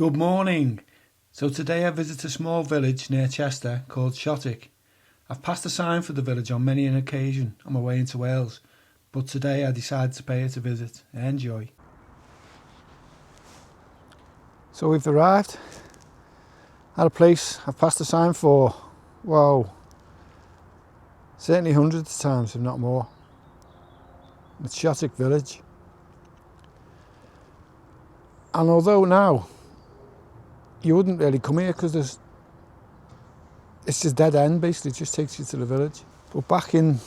Good morning. So today I visit a small village near Chester called Shotwick. I've passed a sign for the village on many an occasion on my way into Wales, but today I decided to pay it a visit. Enjoy. So we've arrived at a place I've passed a sign for, certainly hundreds of times, if not more. It's Shotwick Village. And although now you wouldn't really come here because it's just dead end, basically. It just takes you to the village. But back in,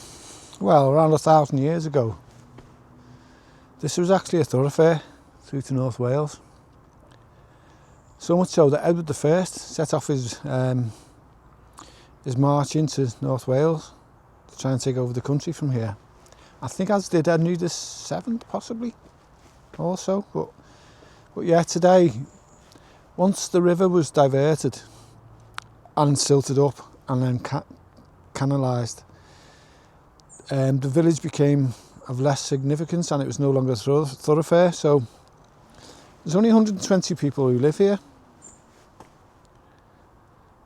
around 1,000 years ago, this was actually a thoroughfare through to North Wales. So much so that Edward I set off his march into North Wales to try and take over the country from here. I think as did Henry VII, possibly, also. But yeah, today, once the river was diverted and silted up and then canalised, the village became of less significance and it was no longer a thoroughfare. So there's only 120 people who live here.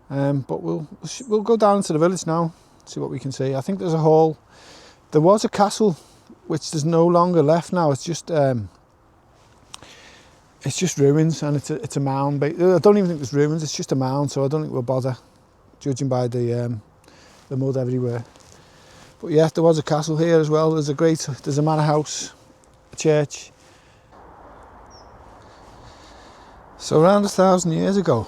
But we'll go down into the village now, see what we can see. I think there's a hall. There was a castle, which there's no longer left now. It's just ruins, and it's a mound. I don't even think there's ruins. It's just a mound, so I don't think we'll bother, judging by the mud everywhere. But yeah, there was a castle here as well. There's a manor house, a church. So around 1,000 years ago,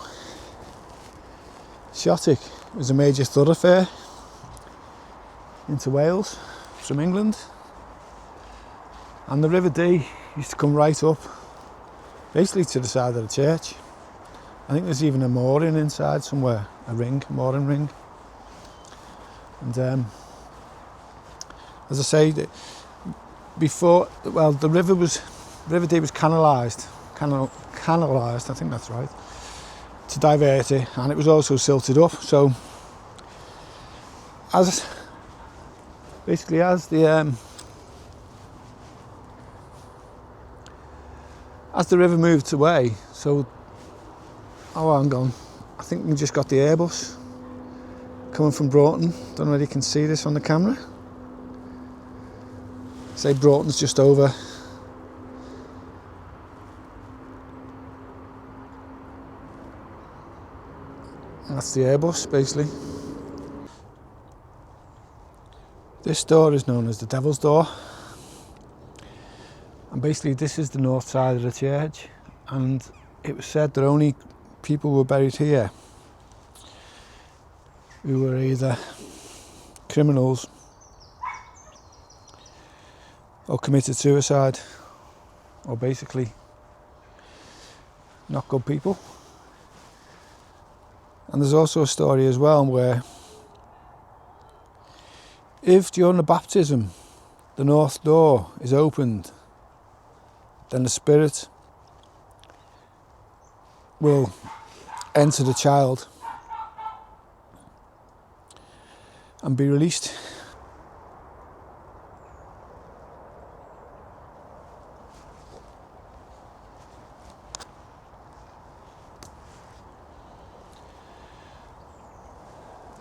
Shotwick was a major thoroughfare into Wales from England, and the River Dee used to come right up, basically to the side of the church. I think there's even a mooring inside somewhere, mooring ring. And as I say, before, the River Dee was canalised, I think that's right, to divert it, and it was also silted up. So as the river moved away, hang on, I think we just got the Airbus coming from Broughton. Don't know whether you can see this on the camera. Say Broughton's just over. And that's the Airbus, basically. This door is known as the Devil's Door. And basically this is the north side of the church, and it was said that only people were buried here who were either criminals or committed suicide, or basically not good people. And there's also a story as well where if during the baptism the north door is opened, then the spirit will enter the child and be released.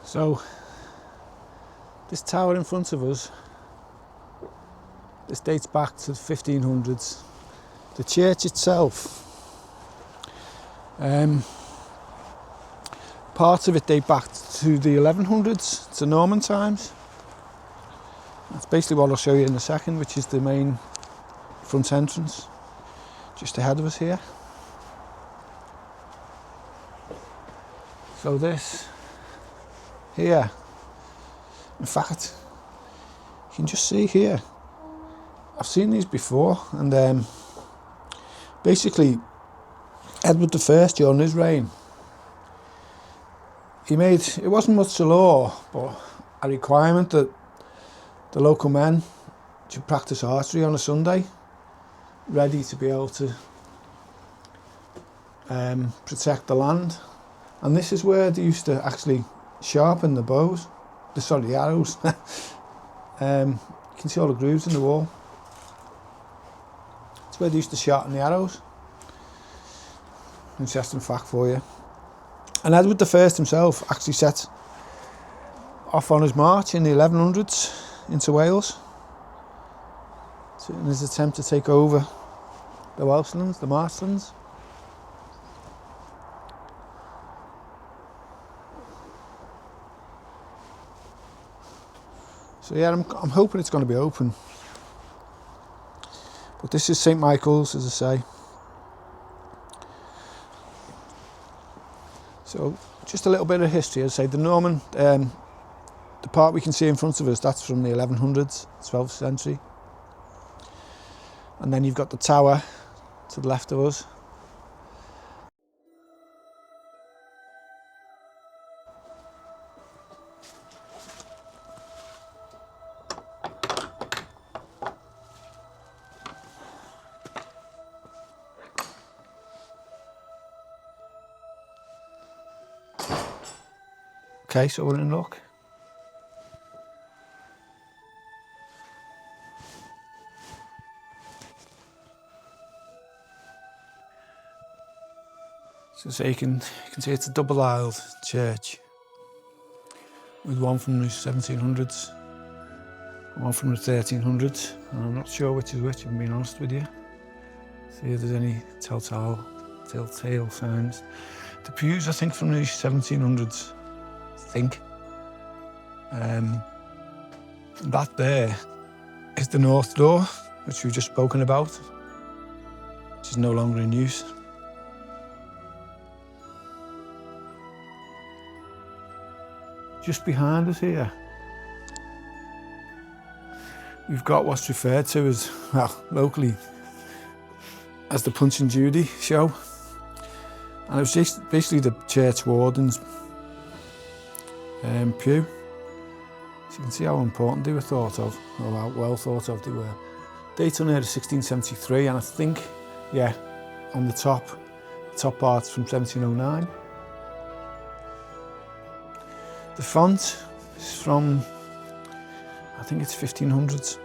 So this tower in front of us, this dates back to the 1500s. The church itself, parts of it date back to the 1100s, to Norman times. That's basically what I'll show you in a second, which is the main front entrance, just ahead of us here. So this here, in fact, you can just see here, I've seen these before, and basically Edward I, during his reign, he made, it wasn't much a law, but a requirement that the local men should practice archery on a Sunday, ready to be able to protect the land. And this is where they used to actually sharpen the the arrows. You can see all the grooves in the wall. It's where they used to sharpen the arrows. interesting fact for you. And Edward I himself actually set off on his march in the 1100s into Wales in his attempt to take over the Welshlands, the marshlands. So yeah, I'm hoping it's going to be open. But this is St Michael's, as I say. So just a little bit of history. As I say, the Norman, the part we can see in front of us, that's from the 1100s, 12th century. And then you've got the tower to the left of us. Okay, so we're in luck. So you can see it's a double-aisled church with one from the 1700s and one from the 1300s, and I'm not sure which is which, if I'm being honest with you. See if there's any telltale signs. The pews, I think, from the 1700s, I think. That there is the north door, which we've just spoken about, which is no longer in use. Just behind us here, we've got what's referred to as, well, locally, as the Punch and Judy show. And it was just basically the church warden's pew. So you can see how important they were thought of, or how well thought of they were. Date on there is 1673, and I think, yeah, on the top part's from 1709. The font is from, I think it's 1500s.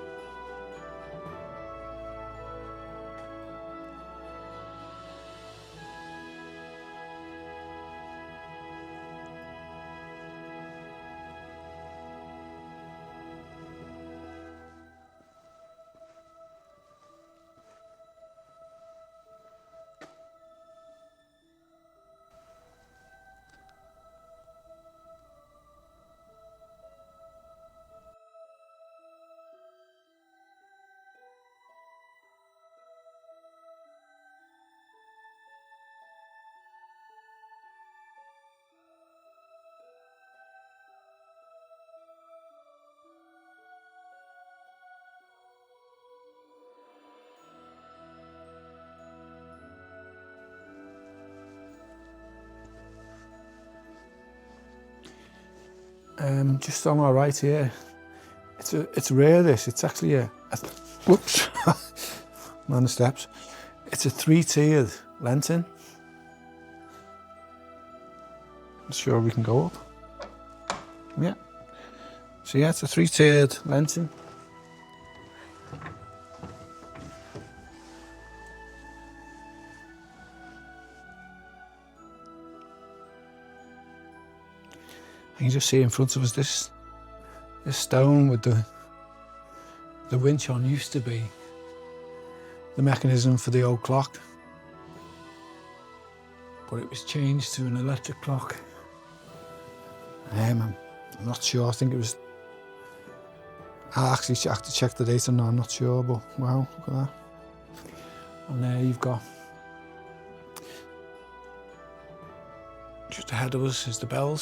Just on our right here, it's rare this, it's actually whoops, man the steps. It's a 3-tiered lantern. I'm sure we can go up. Yeah. So yeah, it's a 3-tiered lantern. You can just see in front of us this stone with the winch on used to be the mechanism for the old clock, but it was changed to an electric clock. I'm not sure. I think it was. I actually have to check the date on that. I'm not sure, but wow, look at that. And there you've got. Just ahead of us is the bell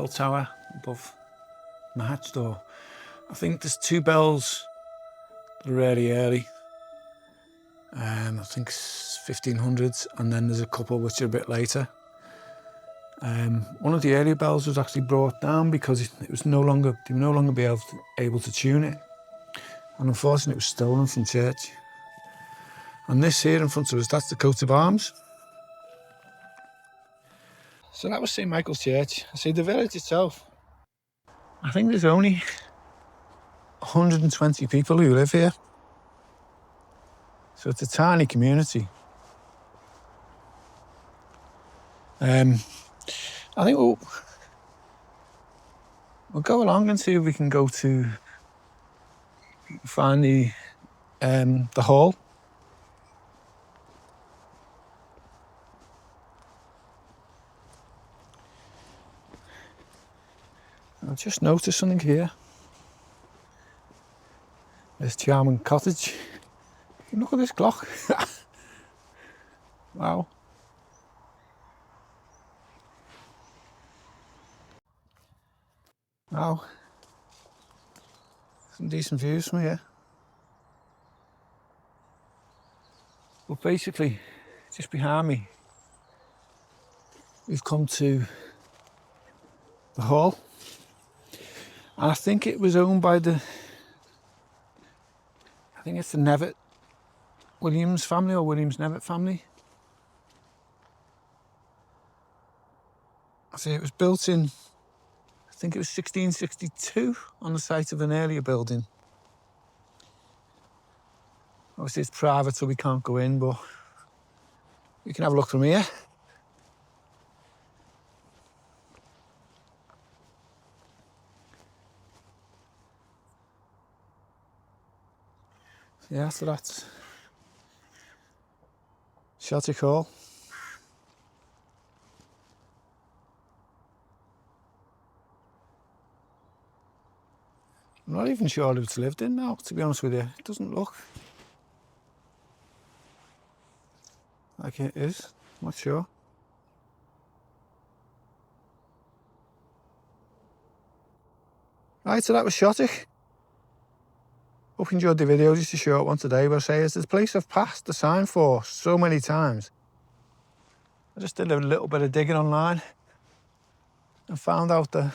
tower above the hatch door. I think there's 2 bells that are really early. I think it's 1500s, and then there's a couple which are a bit later. One of the earlier bells was actually brought down because it was no longer be able to tune it, and unfortunately it was stolen from church. And this here in front of us, that's the coat of arms. So that was St Michael's Church. I see the village itself, I think there's only 120 people who live here. So it's a tiny community. I think we'll go along and see if we can go to find the hall. I just noticed something here. This charming cottage. Look at this clock. Wow. Wow. Some decent views from here. But basically, just behind me, we've come to the hall. And I think it was owned by I think it's the Nevitt Williams family or Williams-Nevitt family. I say it was built in, I think it was 1662 on the site of an earlier building. Obviously it's private so we can't go in, but we can have a look from here. Yeah, so that's Shotwick Hall. I'm not even sure if it's lived in now, to be honest with you. It doesn't look like it is. I'm not sure. Right, so that was Shotwick. Hope you enjoyed the video, just a short one today, but I say it's this place I've passed the sign for so many times. I just did a little bit of digging online and found out that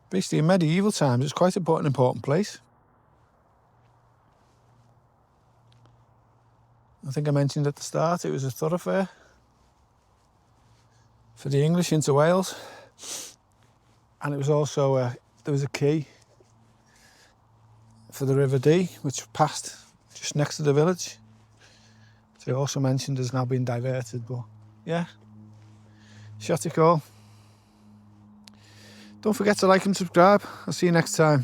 basically in medieval times it's quite an important place. I think I mentioned at the start it was a thoroughfare for the English into Wales, and it was also there was a quay for the River Dee, which passed just next to the village. So I also mentioned has now been diverted, but yeah, Shotwick Hall. Don't forget to like and subscribe. I'll see you next time.